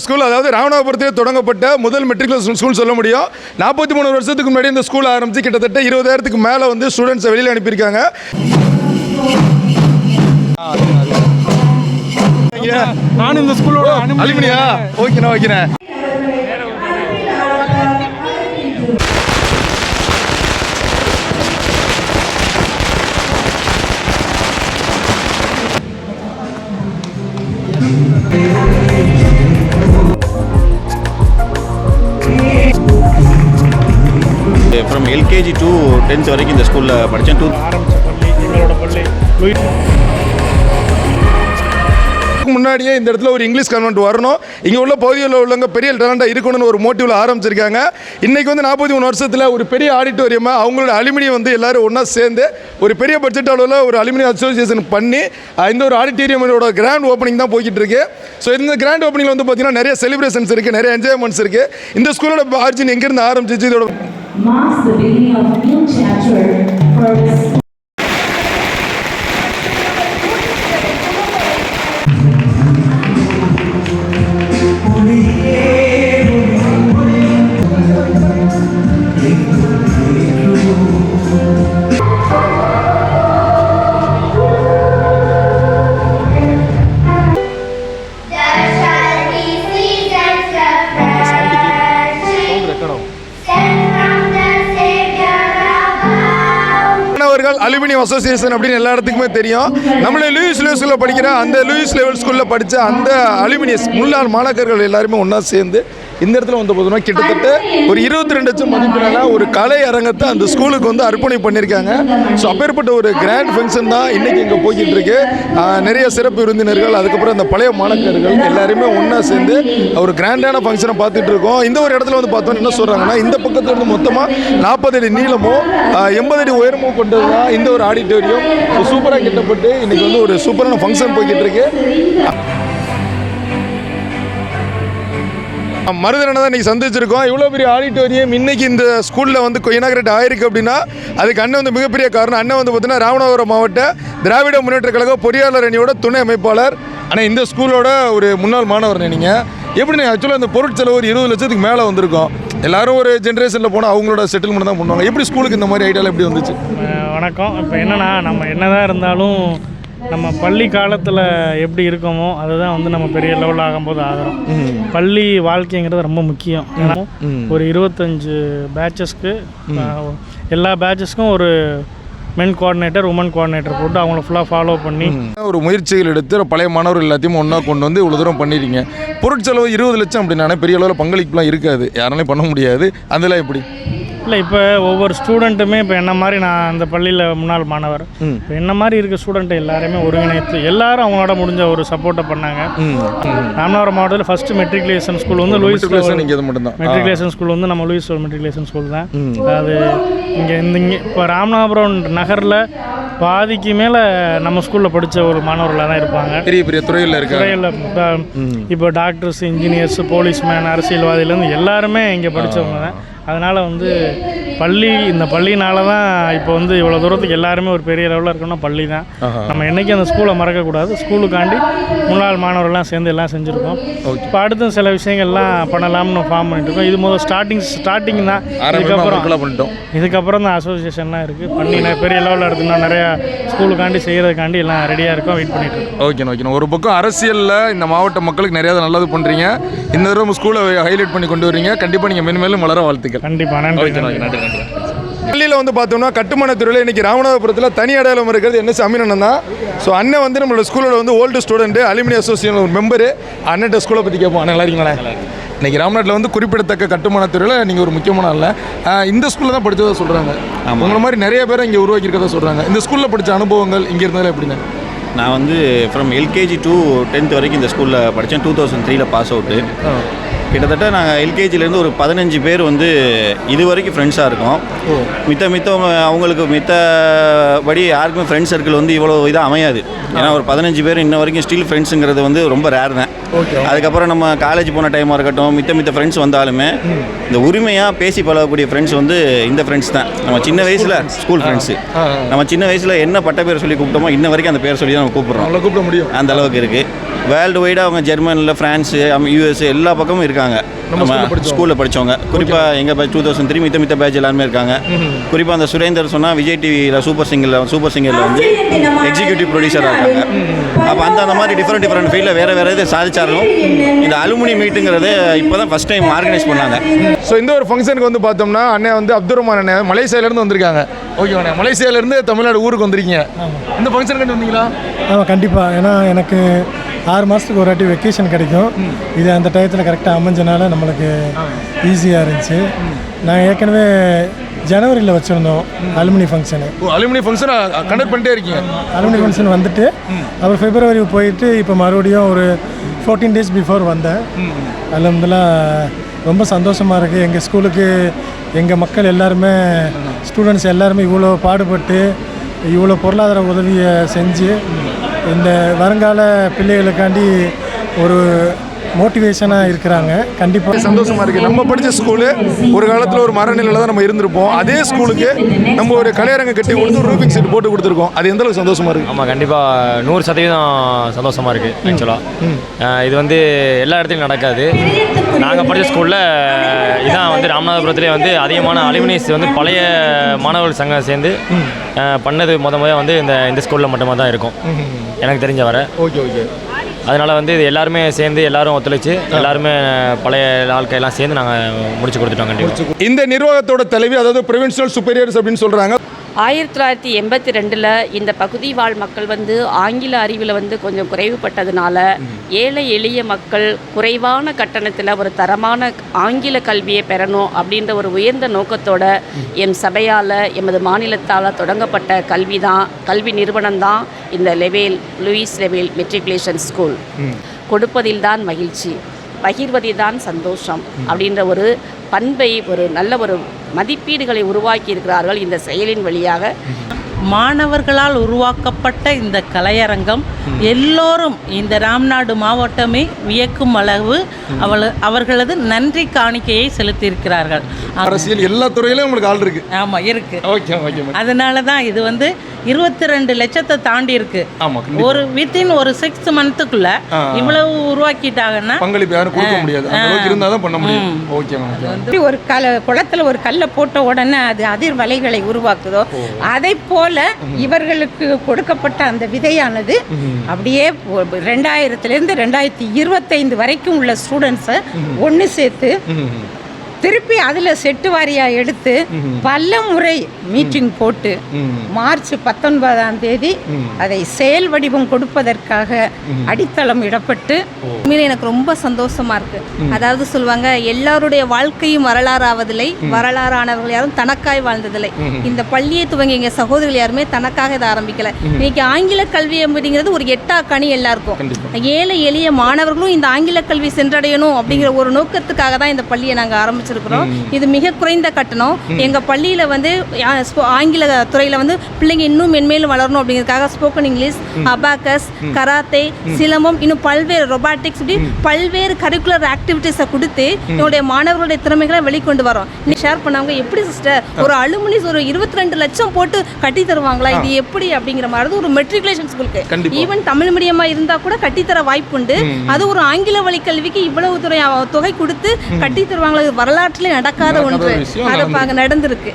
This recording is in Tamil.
ஸ்கூல், அதாவது ராமநாதபுரத்தில் தொடங்கப்பட்ட முதல் மெட்ரிகுலேஷன் ஸ்கூல் சொல்ல முடியும். 43 வருஷத்துக்கு முன்னாடி இந்த ஸ்கூல் ஆரம்பித்து கிட்டத்தட்ட 20,000க்கு மேலே வந்து ஸ்டூடெண்ட்ஸை வெளியில் அனுப்பியிருக்காங்க. நான் இந்த ஸ்கூலோட அலுமினியா ஓகேண்ணா. ஃப்ரம் எல்கேஜி டு 10th வரைக்கும் இந்த ஸ்கூலில் படித்தேன். ஆரம்பித்த பள்ளி எங்களோட பள்ளி. முன்னாடியே இந்த இடத்துல ஒரு இங்கிலீஷ் கான்வென்ட் வரணும், இங்கே உள்ள பகுதியில் உள்ளவங்க பெரிய டேலண்டாக இருக்கணும்னு ஒரு மோட்டிவில் ஆரம்பிச்சிருக்காங்க. இன்றைக்கி வந்து 43 வருஷத்தில் ஒரு பெரிய ஆடிட்டோரியமாக அவங்களோட அலுமினி வந்து எல்லோரும் ஒன்றா சேர்ந்து ஒரு பெரிய பட்ஜெட் அளவில் ஒரு அலுமினி அசோசியேஷன் பண்ணி இந்த ஒரு ஆடிட்டோரியமோட கிராண்ட் ஓப்பனிங் தான் போய்கிட்டு இருக்கு. ஸோ இந்த கிராண்ட் ஓப்பனிங்கில் வந்து பார்த்தீங்கன்னா நிறைய செலிப்ரேஷன்ஸ் இருக்குது, நிறைய என்ஜாய்மெண்ட்ஸ் இருக்குது. இந்த ஸ்கூலோட ஆர்ஜின் எங்கேருந்து ஆரம்பிச்சிச்சு, இதோட marks the beginning of a new chapter for the school. Aluminium association அப்படின்னு எல்லா இடத்துக்குமே தெரியும். நம்மளே லூயிஸில் படிக்கிற அந்த லூயிஸ் லெவல் ஸ்கூலில் படித்த அந்த அலுமினியஸ் முன்னாள் மாணவர்கள் எல்லாருமே ஒன்றா சேர்ந்து இந்த இடத்துல வந்து பார்த்தோம்னா கிட்டத்தட்ட ஒரு 22 லட்சம் மதிப்பிலான ஒரு கலை அரங்கத்தை அந்த ஸ்கூலுக்கு வந்து அர்ப்பணி பண்ணியிருக்காங்க. ஸோ அப்பேற்பட்ட ஒரு கிராண்ட் ஃபங்க்ஷன் தான் இன்றைக்கி இங்கே போய்கிட்டு இருக்கு. நிறைய சிறப்பு விருந்தினர்கள், அதுக்கப்புறம் அந்த பழைய மாணவர்கள் எல்லாருமே ஒன்றா சேர்ந்து ஒரு கிராண்டான ஃபங்க்ஷனை பார்த்துட்டு இருக்கோம். இந்த ஒரு இடத்துல வந்து பார்த்தோன்னா என்ன சொல்கிறாங்கன்னா, இந்த பக்கத்தில் இருந்து மொத்தமாக 40 அடி நீளமோ 80 அடி உயரமோ கொண்டது தான் இந்த ஒரு ஆடிட்டோரியம். சூப்பராக கிட்டப்பட்டு இன்றைக்கி வந்து ஒரு சூப்பரான ஃபங்க்ஷன் போய்கிட்டு இருக்கு. மருதனை தான் இன்றைக்கி சந்திச்சிருக்கோம். இவ்வளோ பெரிய ஆடிட்டோரியம் இன்றைக்கி இந்த ஸ்கூலில் வந்து இனாகிரேட் ஆயிருக்கு அப்படின்னா அதுக்கு அண்ணன் வந்து மிகப்பெரிய காரணம். அண்ணன் வந்து பார்த்தீங்கன்னா ராமநாதபுரம் மாவட்ட திராவிட முன்னேற்ற கழக பொறியாளர் அணியோட துணை அமைப்பாளர். ஆனால் இந்த ஸ்கூலோட ஒரு முன்னாள் மாணவர் நீங்கள் எப்படின்னு ஆக்சுவலாக இந்த பொருட்செலவு ஒரு 20 லட்சத்துக்கு மேலே வந்திருக்கோம். எல்லாரும் ஒரு ஜென்ரேஷனில் போனால் அவங்களோட செட்டில்மெண்ட் தான் பண்ணுவாங்க. எப்படி ஸ்கூலுக்கு இந்த மாதிரி ஐடியாவில் எப்படி வந்துச்சு? வணக்கம். இப்போ என்னென்னா, நம்ம என்னதான் இருந்தாலும் நம்ம பள்ளி காலத்தில் எப்படி இருக்கோமோ அதுதான் வந்து நம்ம பெரிய லெவலில் ஆகும்போது ஆகிறோம். பள்ளி வாழ்க்கைங்கிறது ரொம்ப முக்கியம். ஏன்னா ஒரு 25 பேட்சஸ்க்கு எல்லா பேட்சஸ்க்கும் ஒரு மென் கோஆர்டினேட்டர், உமன் கோஆர்டினேட்டர் போட்டு அவங்கள ஃபுல்லாக ஃபாலோ பண்ணி ஒரு முயற்சிகள் எடுத்து பழைய மாணவர்கள் எல்லாத்தையும் ஒன்றா கொண்டு வந்து இவ்வளோ தூரம் பண்ணிடுறீங்க. பொருட்செலவு 20 லட்சம் அப்படின்னா பெரிய அளவில் பங்களிப்புலாம் இருக்காது, யாராலையும் பண்ண முடியாது. அதெல்லாம் எப்படி? இல்லை, இப்போ ஒவ்வொரு ஸ்டூடெண்ட்டுமே இப்போ என்ன மாதிரி, நான் அந்த பள்ளியில் முன்னாள் மாணவர், இப்போ என்ன மாதிரி இருக்க ஸ்டூடெண்ட்டு எல்லாருமே ஒருங்கிணைத்து எல்லாரும் அவங்களோட முடிஞ்ச ஒரு சப்போர்ட்டை பண்ணாங்க. ராமநாதபுரம் மாவட்டத்தில் ஃபஸ்ட்டு மெட்ரிகுலேஷன் ஸ்கூல் வந்து லூயிஸ் மட்டும்தான். மெட்ரிகுலேஷன் ஸ்கூல் வந்து நம்ம லூயிஸ் மெட்ரிகுலேஷன் ஸ்கூல் தான். அது இங்கே இப்போ ராமநாதபுரம் நகரில் பாதிக்கு மேலே நம்ம ஸ்கூலில் படித்த ஒரு மாணவர்களாக தான் இருப்பாங்க. பெரிய பெரிய துறையில் இப்போ டாக்டர்ஸ், இன்ஜினியர்ஸ், போலீஸ்மேன், அரசியல்வாதியிலேருந்து எல்லாருமே இங்கே படித்தவங்க தான். அதனால் வந்து இந்த பள்ளினால தான் இப்போ வந்து இவ்வளோ தூரத்துக்கு எல்லாருமே ஒரு பெரிய லெவலில் இருக்கணும்னா பள்ளி தான். நம்ம என்றைக்கும் அந்த ஸ்கூலை மறக்கக்கூடாது. ஸ்கூலுக்காண்டி முன்னாள் மாணவர்கள்லாம் சேர்ந்து எல்லாம் செஞ்சுருக்கோம். இப்போ அடுத்த சில விஷயங்கள்லாம் பண்ணலாம்னு ஃபார்ம் பண்ணிட்டுருக்கோம். இது முதல் ஸ்டார்டிங் தான். இதுக்கப்புறம் தான் அசோசியேஷன்லாம் இருக்குது. பண்ணி பெரிய லெவலில் எடுத்துனா நிறையா ஸ்கூலுக்காண்டி செய்கிறதுக்காண்டி எல்லாம் ரெடியாக இருக்கோம், வெயிட் பண்ணிட்டு இருக்கோம். ஓகே. ஒரு பக்கம் அரசியலில் இந்த மாவட்ட மக்களுக்கு நிறையா நல்லது பண்ணுறீங்க, இந்த தடவை ஸ்கூலை ஹைலைட் பண்ணி கொண்டு வரீங்க. கண்டிப்பாக நீங்கள் மேலும் வளர வாழ்த்துக்கள். கண்டிப்பாக. நன்றி. பள்ளியில் வந்து பார்த்தோம்னா கட்டுமானத்துறையில் இன்றைக்கி ராமநாதபுரத்தில் தனி அடையாளம் இருக்கிறது என்ன அமீனன் தான். ஸோ அண்ணன் வந்து நம்மளோட ஸ்கூலோட வந்து ஓல்டு ஸ்டூடெண்ட்டு, அலுமினி அசோசியேஷன் ஒரு மெம்பரு. அண்ணன் ஸ்கூலை பற்றி கேட்போம். நல்லா இருக்கீங்களா? இன்றைக்கி ராமநாட்டில் வந்து குறிப்பிடத்தக்க கட்டுமானத்துறையில் நீங்கள் ஒரு முக்கியமான ஆள். இந்த ஸ்கூலில் தான் படித்ததாக சொல்கிறாங்க. உங்களை மாதிரி நிறைய பேர் இங்கே உருவாக்கியிருக்கதா சொல்கிறாங்க. இந்த ஸ்கூலில் படித்த அனுபவங்கள் இங்கே இருந்தாலும் எப்படிங்க? நான் வந்து ஃப்ரம் எல்கேஜி டு 10th வரைக்கும் இந்த ஸ்கூலில் படித்தேன். 2003 பாஸ் அவுட்டு. கிட்டத்தட்ட நாங்கள் எல்கேஜிலேருந்து ஒரு 15 பேர் வந்து இது வரைக்கும் ஃப்ரெண்ட்ஸாக இருக்கோம். மித்தவங்க அவங்களுக்கு மித்தபடி யாருக்குமே ஃப்ரெண்ட்ஸ் சர்க்கிள் வந்து இவ்வளோ இதாக அமையாது. ஏன்னா ஒரு 15 பேர் இன்ன வரைக்கும் ஸ்டில் ஃப்ரெண்ட்ஸுங்கிறது வந்து ரொம்ப ரேர் தான். அதுக்கப்புறம் நம்ம காலேஜ் போன டைமாக இருக்கட்டும், மித்த ஃப்ரெண்ட்ஸ் வந்தாலுமே இந்த உரிமையாக பேசி பழகக்கூடிய ஃப்ரெண்ட்ஸ் வந்து இந்த ஃப்ரெண்ட்ஸ் தான். நம்ம சின்ன வயசில் ஸ்கூல் ஃப்ரெண்ட்ஸு, நம்ம சின்ன வயசில் என்ன பட்ட பேர் சொல்லி கூப்பிட்டோமோ இன்ன வரைக்கும் அந்த பேர் சொல்லி தான் நம்ம கூப்பிட்றோம். கூப்பிட முடியும் அந்த அளவுக்கு இருக்குது. வேர்ல்டு வைடாக அவங்க ஜெர்மனியில், ஃப்ரான்ஸு, யூஎஸ்ஏ எல்லா பக்கமும் இருக்காங்க. நம்ம ஸ்கூலில் படித்தவங்க குறிப்பாக எங்கள் பேட்ச் 2003 மித்த பேட்ச் எல்லாருமே இருக்காங்க. குறிப்பாக அந்த சுரேந்தர் சொன்னால் விஜய் டிவியில் சூப்பர் சிங்கரில் வந்து எக்ஸிக்யூட்டிவ் ப்ரொடியூசராக இருக்காங்க. அப்போ அந்த மாதிரி டிஃப்ரெண்ட் ஃபீல்டில் வேறு இது சாதிச்சாலும் இந்த அலுமினி மீட்டுங்கிறது இப்போ தான் ஃபஸ்ட் டைம் ஆர்கனைஸ் பண்ணாங்க. ஸோ இந்த ஒரு ஃபங்க்ஷனுக்கு வந்து பார்த்தோம்னா அண்ணன் வந்து அப்துல் ரஹ்மான் அண்ணன் மலேசியாவிலேருந்து வந்திருக்காங்க. ஓகேண்ணே, மலேசியாவிலேருந்து தமிழ்நாடு ஊருக்கு வந்திருக்கீங்க. இந்த ஃபங்க்ஷன் கண்டு வந்தீங்களா? ஆமாம், கண்டிப்பாக. ஏன்னா எனக்கு 6 மாதத்துக்கு ஒரு வாட்டி வெக்கேஷன் கிடைக்கும். இது அந்த டயத்தில் கரெக்டாக அமைஞ்சனால நம்மளுக்கு ஈஸியாக இருந்துச்சு. நான் ஏற்கனவே ஜனவரியில் வச்சுருந்தோம் அலுமினி ஃபங்க்ஷனு. அலுமினி ஃபங்க்ஷனை கண்டக்ட் பண்ணிட்டே இருக்கீங்க? அலுமினி ஃபங்க்ஷன் வந்துட்டு அப்புறம் ஃபெப்ரவரி போயிட்டு இப்போ மறுபடியும் ஒரு 14 days பிஃபோர் வந்தேன். அல்ஹம்துலில்லாஹ் ரொம்ப சந்தோஷமாக இருக்குது. எங்கள் ஸ்கூலுக்கு எங்கள் மக்கள் எல்லாருமே, ஸ்டூடெண்ட்ஸ் எல்லாருமே இவ்வளோ பாடுபட்டு இவ்வளோ பொருளாதார உதவியை செஞ்சு இந்த வருங்கால பிள்ளைகளுக்காண்டி ஒரு மோட்டிவேஷனாக இருக்கிறாங்க. கண்டிப்பாக சந்தோஷமாக இருக்குது. நம்ம படித்த ஸ்கூலு ஒரு காலத்தில் ஒரு மரநிலையில் தான் நம்ம இருந்திருப்போம். அதே ஸ்கூலுக்கு நம்ம ஒரு கலையரங்கம் கட்டி கொடுத்து ஒரு ரூபிங் செட் போட்டு கொடுத்துருக்கோம். அது எந்த அளவுக்கு சந்தோஷமாக இருக்குது? ஆமாம், கண்டிப்பாக 100% சந்தோஷமாக இருக்குது. ஆக்சுவலாக இது வந்து எல்லா இடத்துலையும் நடக்காது. நாங்கள் படித்த ஸ்கூலில் இதான் வந்து ராமநாதபுரத்துலேயே வந்து அதிகமான அலுமினிஸ் வந்து பழைய மாணவர்கள் சங்கம் சேர்ந்து பண்ணது முதல்ல வந்து இந்த ஸ்கூலில் மட்டுமா தான் இருக்கும் எனக்கு தெரிஞ்ச வர. ஓகே. அதனால் வந்து இது எல்லாருமே சேர்ந்து எல்லாரும் ஒத்துழைச்சு எல்லாருமே பழைய ஆட்களெல்லாம் சேர்ந்து நாங்கள் முடிச்சு கொடுத்துட்டோம். கண்டிப்பாக இந்த நிர்வாகத்தோட தலைவி, அதாவது ப்ரொவின்ஷியல் சுப்பீரியர்ஸ் அப்படின்னு சொல்கிறாங்க. 1982 இந்த பகுதி வாழ் மக்கள் வந்து ஆங்கில அறிவில் வந்து கொஞ்சம் குறைவுபட்டதுனால ஏழை எளிய மக்கள் குறைவான கட்டணத்தில் ஒரு தரமான ஆங்கில கல்வியை பெறணும் அப்படின்ற ஒரு உயர்ந்த நோக்கத்தோட எம் சபையால், எமது மாநிலத்தால் தொடங்கப்பட்ட கல்வி நிறுவனம் தான் இந்த லூயிஸ் லெவேல் மெட்ரிகுலேஷன் ஸ்கூல். கொடுப்பதில் தான் மகிழ்ச்சி, பகிர்வதில் தான் சந்தோஷம் அப்படின்ற ஒரு பண்பை, ஒரு நல்ல ஒரு மதிப்பீடுகளை உருவாக்கி இருக்கிறார்கள் இந்த செயலின் வழியாக. மாணவர்களால் உருவாக்கப்பட்ட இந்த கலையரங்கம் எல்லோரும் இந்த ராம்நாடு மாவட்டமே வியக்கும் அளவு அவர்களது நன்றி காணிக்கையை செலுத்தியிருக்கிறார்கள். அரசியல் எல்லா துறையிலும் உங்களுக்கு ஆள் இருக்கு. ஆமாம், இருக்கு. ஓகே. அதனால தான் இது வந்து 22 லட்சத்தை தாண்டி இருக்கு. ஒரு வித்தின் ஒரு 6 மந்த்துக்குள்ள இவ்வளவு உருவாக்கிட்டாங்கன்னா பங்களிப்பு யாரும் கொடுக்க முடியாது. அந்த அளவுக்கு இருந்தா தான் பண்ண முடியும். ஓகே. ஒரு குளத்துல ஒரு கல்லை போட்ட உடனே அது அதிர்வலைகளை உருவாக்குதோ, அதை போல இவர்களுக்கு கொடுக்கப்பட்ட அந்த விதையானது அப்படியே 2000 2025 வரைக்கும் உள்ள ஸ்டூடெண்ட்ஸை ஒன்று சேர்த்து திருப்பி அதில் செட்டு வாரியாக எடுத்து பல முறை மீட்டிங் போட்டு மார்ச் 19ஆம் தேதி அதை செயல் வடிவம் கொடுப்பதற்காக அடித்தளம் இடப்பட்டு எனக்கு ரொம்ப சந்தோஷமாக இருக்குது. அதாவது சொல்லுவாங்க, எல்லாருடைய வாழ்க்கையும் வரலாறு ஆவதில்லை, வரலாறானவர்கள் யாரும் தனக்காய் வாழ்ந்ததில்லை. இந்த பள்ளியை துவங்கி எங்கள் சகோதரிகள் யாருமே தனக்காக இதை ஆரம்பிக்கலை. இன்னைக்கு ஆங்கில கல்வி அப்படிங்கிறது ஒரு எட்டாக்கணி எல்லாருக்கும். ஏழை எளிய மாணவர்களும் இந்த ஆங்கில கல்வி சென்றடையணும் அப்படிங்கிற ஒரு நோக்கத்துக்காக தான் இந்த பள்ளியை நாங்கள் ஆரம்பிச்சிருக்கிறோம். இது மிக குறைந்த கட்டணம். எங்கள் பள்ளியில் வந்து ஆங்கில துறையில் வந்து பிள்ளைங்க இன்னும் மென்மேலும் வளரணும் அப்படிங்கிறதுக்காக spoken English, abacus, karate, silambam, இன்னும் பல்வேறு ரொபாட்டிக்ஸ், இப்படி பல்வேறு கரிக்குலர் ஆக்டிவிட்டீஸை கொடுத்து என்னுடைய மாணவர்களுடைய திறமைகளை வெளிக்கொண்டு வரோம். ஷேர் பண்ணாங்க, எப்படி சிஸ்டர் ஒரு அலுமினிஸ் ஒரு 22 லட்சம் போட்டு கட்டி தருவாங்களா, இது எப்படி அப்படிங்கிற மாதிரி ஒரு மெட்ரிகுலேஷன் ஸ்கூலுக்கு ஈவன் தமிழ் மீடியமாக இருந்தால் கூட கட்டித்தர வாய்ப்பு உண்டு. அது ஒரு ஆங்கில வழி கல்விக்கு இவ்வளவு தொகை கொடுத்து கட்டி தருவாங்களா, வரலாற்றிலே நடக்காத ஒன்று. அதை நடந்திருக்கு.